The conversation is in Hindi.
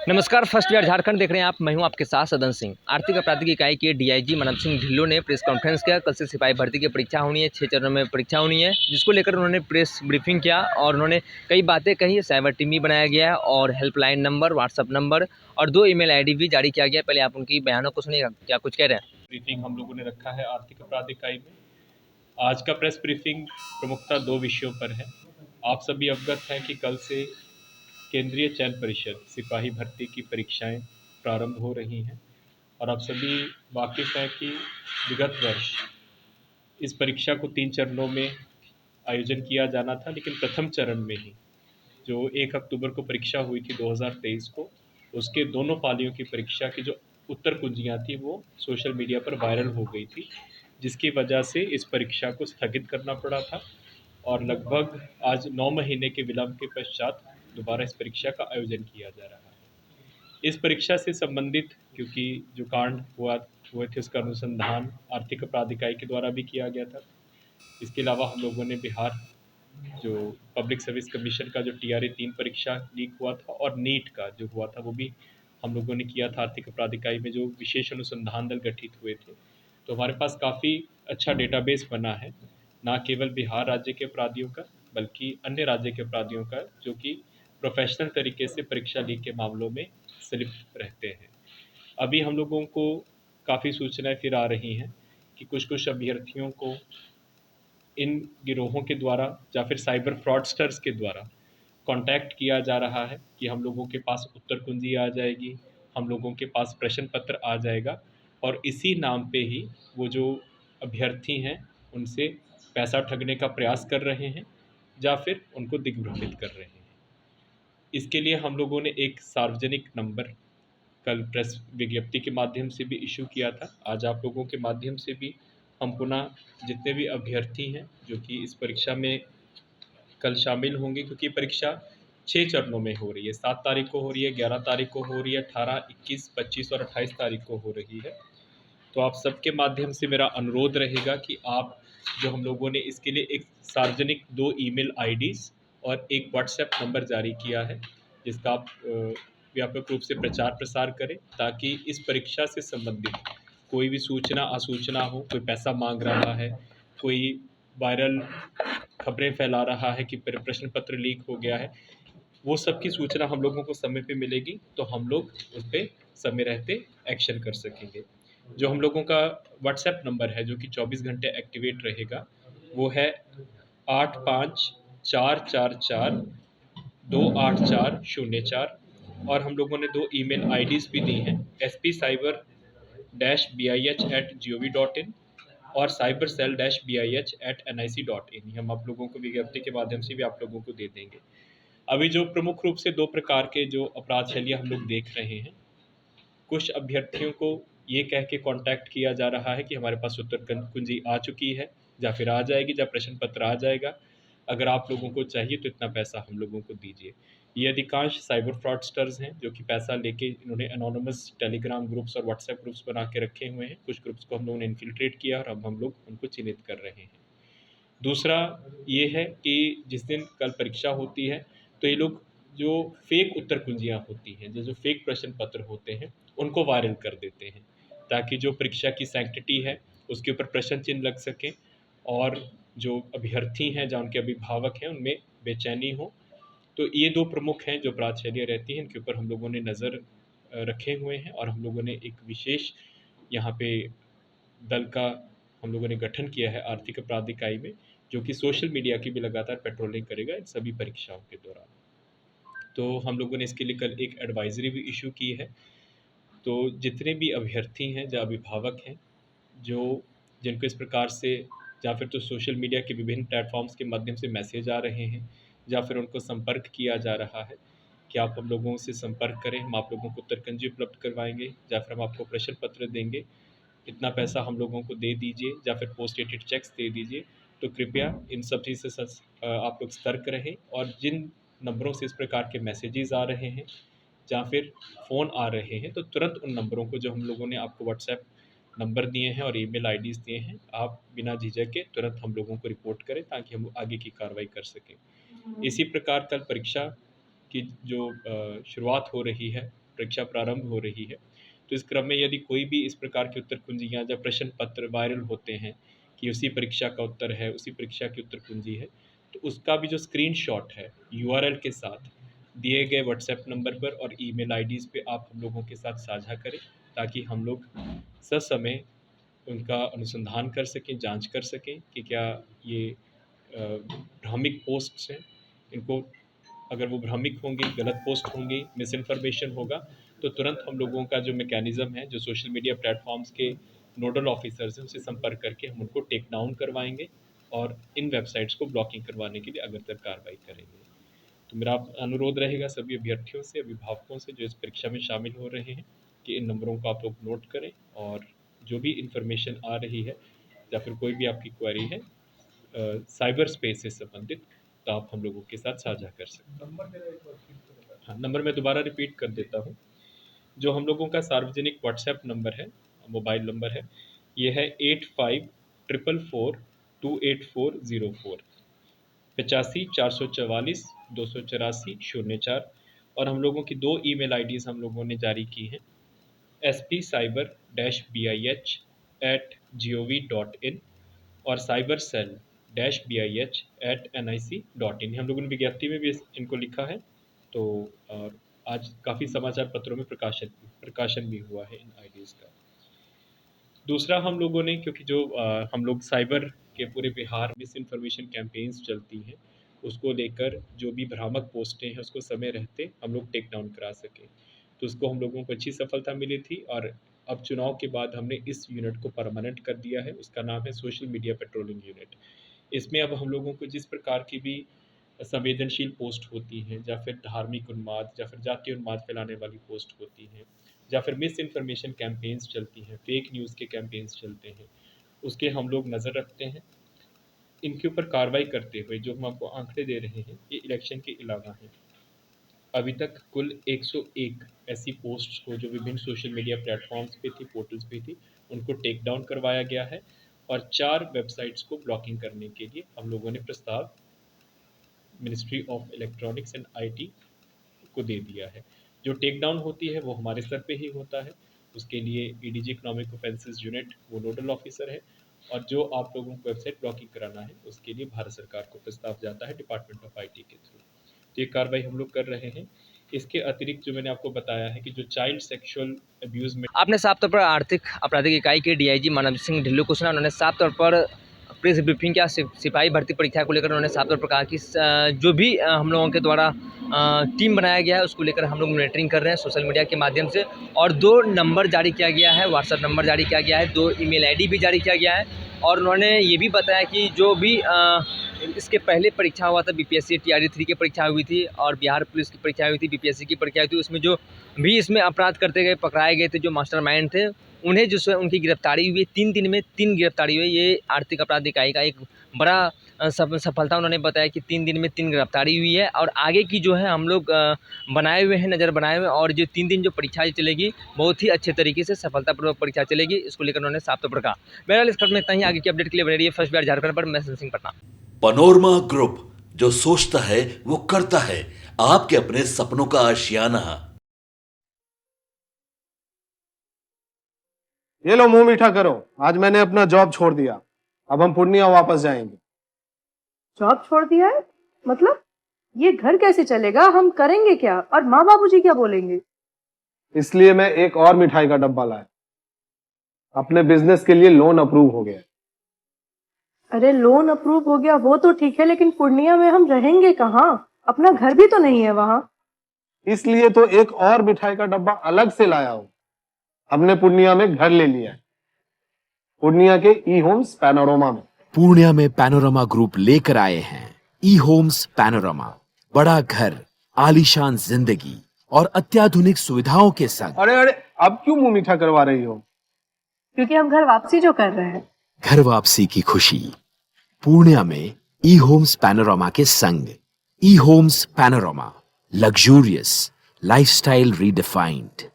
नमस्कार। फर्स्ट ईयर झारखंड देख रहे हैं आप। मैं हूं आपके साथ सदन सिंह। आर्थिक अपराधिक इकाई के डीआईजी मनन सिंह ढिल्लों ने प्रेस कॉन्फ्रेंस किया। कल से सिपाही भर्ती की परीक्षा होनी है, 6 चरणों में परीक्षा होनी है, जिसको लेकर उन्होंने प्रेस ब्रीफिंग किया और उन्होंने कई बातें कही। साइबर टीम भी बनाया गया है और हेल्पलाइन नंबर, व्हाट्सअप नंबर और 2 ईमेल आईडी भी जारी किया गया। पहले आप उनकी बयानों को सुनिएगा, क्या कुछ कह रहे हैं। ब्रीफिंग हम लोगों ने रखा है आर्थिक अपराध इकाई में। आज का प्रेस ब्रीफिंग प्रमुखता 2 विषयों पर है। आप सभी अवगत हैं कि कल से केंद्रीय चयन परिषद सिपाही भर्ती की परीक्षाएं प्रारंभ हो रही हैं और आप सभी वाकिफ़ हैं कि विगत वर्ष इस परीक्षा को 3 चरणों में आयोजन किया जाना था, लेकिन प्रथम चरण में ही जो 1 अक्टूबर को परीक्षा हुई थी 2023 को, उसके दोनों पालियों की परीक्षा की जो उत्तर कुंजियाँ थी वो सोशल मीडिया पर वायरल हो गई थी, जिसकी वजह से इस परीक्षा को स्थगित करना पड़ा था और लगभग आज 9 महीने के विलंब के पश्चात दोबारा इस परीक्षा का आयोजन किया जा रहा है। इस परीक्षा से संबंधित क्योंकि जो कांड हुए थे उसका अनुसंधान आर्थिक अपराध इकाई के द्वारा भी किया गया था। इसके अलावा हम लोगों ने बिहार जो पब्लिक सर्विस कमीशन का जो टीआरई 3 परीक्षा लीक हुआ था और नीट का जो हुआ था वो भी हम लोगों ने किया था। आर्थिक अपराध इकाई में जो विशेष अनुसंधान दल गठित हुए थे, तो हमारे पास काफ़ी अच्छा डेटाबेस बना है, ना केवल बिहार राज्य के अपराधियों का बल्कि अन्य राज्य के अपराधियों का जो कि प्रोफेशनल तरीके से परीक्षा लीक के मामलों में संलिप्त रहते हैं। अभी हम लोगों को काफ़ी सूचनाएं फिर आ रही हैं कि कुछ कुछ अभ्यर्थियों को इन गिरोहों के द्वारा या फिर साइबर फ्रॉडस्टर्स के द्वारा कांटेक्ट किया जा रहा है कि हम लोगों के पास उत्तर कुंजी आ जाएगी, हम लोगों के पास प्रश्न पत्र आ जाएगा और इसी नाम पे ही वो जो अभ्यर्थी हैं उनसे पैसा ठगने का प्रयास कर रहे हैं या फिर उनको दिग्भ्रमित कर रहे हैं। इसके लिए हम लोगों ने एक सार्वजनिक नंबर कल प्रेस विज्ञप्ति के माध्यम से भी इशू किया था। आज आप लोगों के माध्यम से भी हम पुनः जितने भी अभ्यर्थी हैं जो कि इस परीक्षा में कल शामिल होंगे, क्योंकि परीक्षा 6 चरणों में हो रही है। 7 तारीख को हो रही है, 11 तारीख को हो रही है, 18, 21, 25 और 28 तारीख को हो रही है। तो आप सबके माध्यम से मेरा अनुरोध रहेगा कि आप जो हम लोगों ने इसके लिए एक सार्वजनिक 2 ईमेल आईडीज़ और एक व्हाट्सएप नंबर जारी किया है, जिसका आप व्यापक रूप से प्रचार प्रसार करें ताकि इस परीक्षा से संबंधित कोई भी सूचना असूचना हो, कोई पैसा मांग रहा है, कोई वायरल खबरें फैला रहा है कि प्रश्न पत्र लीक हो गया है, वो सब की सूचना हम लोगों को समय पे मिलेगी तो हम लोग उस पर समय रहते एक्शन कर सकेंगे। जो हम लोगों का व्हाट्सएप नंबर है जो कि 24 घंटे एक्टिवेट रहेगा, वो है 8544428404 और हम लोगों ने 2 ईमेल आईडीज़ भी दी हैं, sp-cyber-bih@gov.in और cybercell-bih@nic.in। हम आप लोगों को विज्ञप्ति के माध्यम से भी आप लोगों को दे देंगे। अभी जो प्रमुख रूप से 2 प्रकार के जो अपराध शैलियाँ हम लोग देख रहे हैं, कुछ अभ्यर्थियों को ये कह के कॉन्टैक्ट किया जा रहा है कि हमारे पास उत्तर कुंजी आ चुकी है या फिर आ जाएगी या प्रश्न पत्र आ जाएगा, अगर आप लोगों को चाहिए तो इतना पैसा हम लोगों को दीजिए। ये अधिकांश साइबर फ्रॉडस्टर्स हैं जो कि पैसा लेके इन्होंने एनोनिमस टेलीग्राम ग्रुप्स और व्हाट्सएप ग्रुप्स बना के रखे हुए हैं। कुछ ग्रुप्स को हम लोगों ने इन्फिल्ट्रेट किया और अब हम लोग उनको चिन्हित कर रहे हैं। दूसरा ये है कि जिस दिन कल परीक्षा होती है तो ये लोग जो फेक उत्तर कुंजियाँ होती हैं, जो फेक प्रश्न पत्र होते हैं, उनको वायरल कर देते हैं ताकि जो परीक्षा की सैंक्टिटी है उसके ऊपर प्रश्न चिन्ह लग सकें और जो अभ्यर्थी हैं या उनके अभिभावक हैं उनमें बेचैनी हो। तो ये 2 प्रमुख हैं जो अपराध शैलियाँ रहती हैं, इनके ऊपर हम लोगों ने नज़र रखे हुए हैं और हम लोगों ने एक विशेष यहाँ पे दल का हम लोगों ने गठन किया है आर्थिक अपराध इकाई में, जो कि सोशल मीडिया की भी लगातार पेट्रोलिंग करेगा इन सभी परीक्षाओं के दौरान। तो हम लोगों ने इसके लिए कल एक एडवाइजरी भी इशू की है। तो जितने भी अभ्यर्थी हैं या अभिभावक हैं जो जिनको इस प्रकार से या फिर तो सोशल मीडिया के विभिन्न प्लेटफॉर्म्स के माध्यम से मैसेज आ रहे हैं या फिर उनको संपर्क किया जा रहा है कि आप हम लोगों से संपर्क करें, हम आप लोगों को उत्तरकंजी उपलब्ध करवाएंगे या फिर हम आपको प्रश्न पत्र देंगे, इतना पैसा हम लोगों को दे दीजिए या फिर पोस्ट डेटेड चेक्स दे दीजिए। तो कृपया इन सब चीज़ से आप लोग सतर्क रहें और जिन नंबरों से इस प्रकार के मैसेजेस आ रहे हैं या फिर फ़ोन आ रहे हैं तो तुरंत उन नंबरों को जो हम लोगों ने आपको व्हाट्सएप नंबर दिए हैं और ईमेल आईडीज़ दिए हैं, आप बिना झिझक के तुरंत हम लोगों को रिपोर्ट करें ताकि हम आगे की कार्रवाई कर सकें। इसी प्रकार कल परीक्षा की जो शुरुआत हो रही है परीक्षा प्रारंभ हो रही है। तो इस क्रम में यदि कोई भी इस प्रकार की उत्तर कुंजियाँ या प्रश्न पत्र वायरल होते हैं कि उसी परीक्षा का उत्तर है, उसी परीक्षा की उत्तर कुंजी है, तो उसका भी जो स्क्रीनशॉट है यूआरएल के साथ दिए गए व्हाट्सएप नंबर पर और ईमेल आईडीज़ पे आप हम लोगों के साथ साझा करें, ताकि हम लोग ससमय उनका अनुसंधान कर सकें, जांच कर सकें कि क्या ये भ्रामक पोस्ट्स हैं। इनको अगर वो भ्रामक होंगी, गलत पोस्ट होंगी, मिस इन्फॉर्मेशन होगा, तो तुरंत हम लोगों का जो मैकेनिज़्म है, जो सोशल मीडिया प्लेटफॉर्म्स के नोडल ऑफिसर्स हैं, उनसे संपर्क करके हम उनको टेक डाउन करवाएंगे और इन वेबसाइट्स को ब्लॉकिंग करवाने के लिए अग्रतर कार्रवाई करेंगे। तो मेरा अनुरोध रहेगा सभी अभ्यर्थियों से, अभिभावकों से जो इस परीक्षा में शामिल हो रहे हैं, कि इन नंबरों को आप लोग नोट करें और जो भी इन्फॉर्मेशन आ रही है या फिर कोई भी आपकी क्वेरी है साइबर स्पेस से संबंधित, तो आप हम लोगों के साथ साझा कर सकते हैं। हाँ, नंबर मैं दोबारा रिपीट कर देता हूँ। जो हम लोगों का सार्वजनिक व्हाट्सएप नंबर है, मोबाइल नंबर है, ये है 8544428404, 85 444 284 04। और हम लोगों की 2 ईमेल आईडीज़ हम लोगों ने जारी की हैं, spcyber-bih@gov.in और cybercell-bih@nic.in। हम लोगों ने विज्ञप्ति में भी इनको लिखा है। तो और आज काफ़ी समाचार पत्रों में प्रकाशन भी हुआ है इन आईडीज़ का। दूसरा, हम लोगों ने, क्योंकि जो हम लोग साइबर के पूरे बिहार मिस इन्फॉर्मेशन कैंपेन्स चलती हैं, उसको लेकर जो भी भ्रामक पोस्टें हैं उसको समय रहते हम लोग टेक डाउन करा सकें, तो उसको हम लोगों को अच्छी सफलता मिली थी। और अब चुनाव के बाद हमने इस यूनिट को परमानेंट कर दिया है, उसका नाम है सोशल मीडिया पेट्रोलिंग यूनिट। इसमें अब हम लोगों को जिस प्रकार की भी संवेदनशील पोस्ट होती हैं, या फिर धार्मिक उन्माद या फिर जातीय उन्माद फैलाने वाली पोस्ट होती हैं, या फिर मिस इन्फॉर्मेशन कैंपेन्स चलती हैं, फेक न्यूज़ के कैंपेन्स चलते हैं, उसके हम लोग नज़र रखते हैं। इनके ऊपर कार्रवाई करते हुए जो हम आपको आंकड़े दे रहे हैं, ये इलेक्शन के अलावा हैं। अभी तक कुल 101 ऐसी पोस्ट्स को जो विभिन्न सोशल मीडिया प्लेटफॉर्म्स पे थी, पोर्टल्स पे थी, उनको टेक डाउन करवाया गया है और 4 वेबसाइट्स को ब्लॉकिंग करने के लिए हम लोगों ने प्रस्ताव ministry of electronics and IT को दे दिया है। जो टेक डाउन होती है वो हमारे स्तर पे ही होता है, उसके लिए ईडीजी इकोनॉमिक ऑफेंसेस यूनिट वो नोडल ऑफिसर है, और जो आप लोगों को वेबसाइट ब्लॉकिंग कराना है उसके लिए भारत सरकार को प्रस्ताव जाता है डिपार्टमेंट ऑफ आईटी के थ्रू। तो ये कार्रवाई हम लोग कर रहे हैं। इसके अतिरिक्त जो मैंने आपको बताया है कि जो चाइल्ड सेक्सुअल अब्यूज़ में आपने साफ तौर पर आर्थिक आपराधिक इकाई के डीआईजी मानव सिंह ढिल्लों को सुना। उन्होंने साफ तौर पर प्रेस ब्रीफिंग किया, सिपाही भर्ती परीक्षा को लेकर उन्होंने साफ तौर पर कहा कि जो भी हम लोगों के द्वारा टीम बनाया गया है उसको लेकर हम लोग मॉनिटरिंग कर रहे हैं सोशल मीडिया के माध्यम से, और 2 नंबर जारी किया गया है, व्हाट्सएप नंबर जारी किया गया है, 2 ईमेल आईडी भी जारी किया गया है। और उन्होंने ये भी बताया कि जो भी इसके पहले परीक्षा हुआ था, बीपीएससी टीआरई 3 की परीक्षा हुई थी और बिहार पुलिस की परीक्षा हुई थी, बीपीएससी की परीक्षा हुई थी, उसमें जो भी इसमें अपराध करते गए पकड़ाए गए थे, जो मास्टरमाइंड थे, उन्हें जो है उनकी गिरफ्तारी हुई। 3 दिन में 3 गिरफ्तारी हुई। ये आर्थिक अपराध इकाई का एक बड़ा सफलता उन्होंने बताया कि 3 दिन में 3 गिरफ्तारी हुई है। और आगे की जो है हम लोग बनाए हुए हैं, नज़र बनाए हुए हैं, और जो 3 दिन जो परीक्षा चलेगी बहुत ही अच्छे तरीके से सफलतापूर्वक परीक्षा चलेगी, इसको लेकर उन्होंने साफ तौर पर कहा। बहरहाल इस खबर में इतना ही। आगे की अपडेट के लिए बने रहिए फर्स्ट बिहार झारखंड पर। मैं सिंह पटना। पनोरमा ग्रुप, जो सोचता है वो करता है। आपके अपने सपनों का आशियाना। ये लो मुंह मीठा करो, आज मैंने अपना जॉब छोड़ दिया, अब हम पूर्णिया वापस जाएंगे। जॉब छोड़ दिया है? मतलब ये घर कैसे चलेगा? हम करेंगे क्या? और माँ बाबूजी क्या बोलेंगे? इसलिए मैं एक और मिठाई का डब्बा लाया। अपने बिजनेस के लिए लोन अप्रूव हो गया। अरे लोन अप्रूव हो गया वो तो ठीक है, लेकिन पूर्णिया में हम रहेंगे कहाँ? अपना घर भी तो नहीं है वहाँ। इसलिए तो एक और मिठाई का डब्बा अलग से लाया हूँ। हमने पूर्णिया में घर ले लिया है, पूर्णिया के ई होम्स पैनोरमा में। पूर्णिया में पैनोरमा ग्रुप लेकर आए हैं ई होम्स पैनोरमा। बड़ा घर, आलीशान जिंदगी और अत्याधुनिक सुविधाओं के संग। अरे अरे, अब क्यों मुंह मीठा करवा रही हो? क्योंकि हम घर वापसी जो कर रहे हैं। घर वापसी की खुशी पूर्णिया में ई होम्स पैनोरमा के संग। ई homes panorama, luxurious lifestyle redefined.